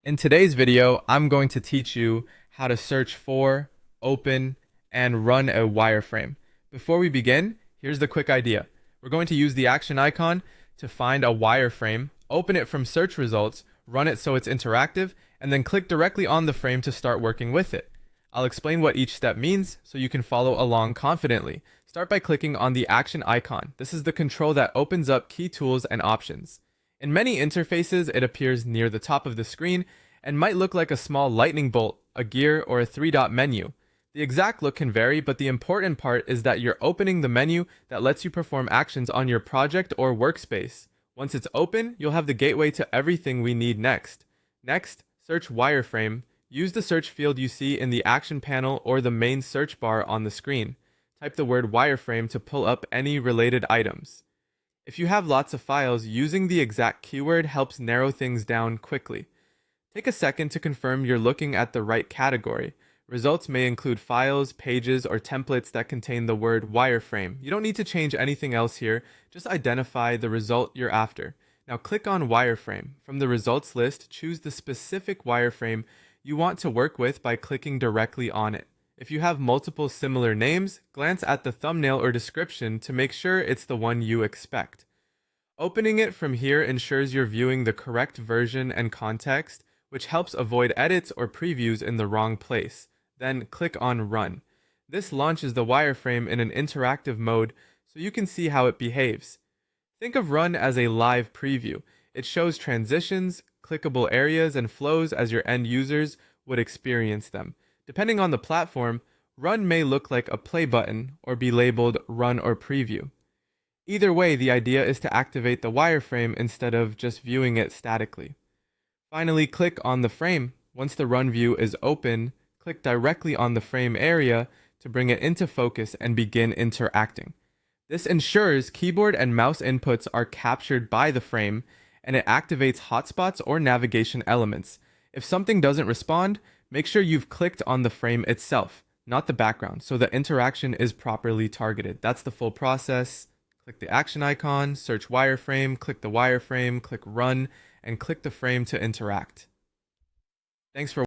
In today's video, I'm going to teach you how to search for, open, and run a wireframe. Before we begin, here's the quick idea. We're going to use the action icon to find a wireframe, open it from search results, run it so it's interactive, and then click directly on the frame to start working with it. I'll explain what each step means so you can follow along confidently. Start by clicking on the action icon. This is the control that opens up key tools and options. In many interfaces, it appears near the top of the screen and might look like a small lightning bolt, a gear, or a three-dot menu. The exact look can vary, but the important part is that you're opening the menu that lets you perform actions on your project or workspace. Once it's open, you'll have the gateway to everything we need next. Next, search wireframe. Use the search field you see in the action panel or the main search bar on the screen. Type the word wireframe to pull up any related items. If you have lots of files, using the exact keyword helps narrow things down quickly. Take a second to confirm you're looking at the right category. Results may include files, pages, or templates that contain the word wireframe. You don't need to change anything else here, just identify the result you're after. Now click on wireframe. From the results list, choose the specific wireframe you want to work with by clicking directly on it. If you have multiple similar names, glance at the thumbnail or description to make sure it's the one you expect. Opening it from here ensures you're viewing the correct version and context, which helps avoid edits or previews in the wrong place. Then click on Run. This launches the wireframe in an interactive mode so you can see how it behaves. Think of Run as a live preview. It shows transitions, clickable areas, and flows as your end users would experience them. Depending on the platform, Run may look like a play button or be labeled Run or Preview. Either way, the idea is to activate the wireframe instead of just viewing it statically. Finally, click on the frame. Once the Run view is open, click directly on the frame area to bring it into focus and begin interacting. This ensures keyboard and mouse inputs are captured by the frame, and it activates hotspots or navigation elements. If something doesn't respond, make sure you've clicked on the frame itself, not the background, so the interaction is properly targeted. That's the full process. Click the action icon, search wireframe, click the wireframe, click Run, and click the frame to interact. Thanks for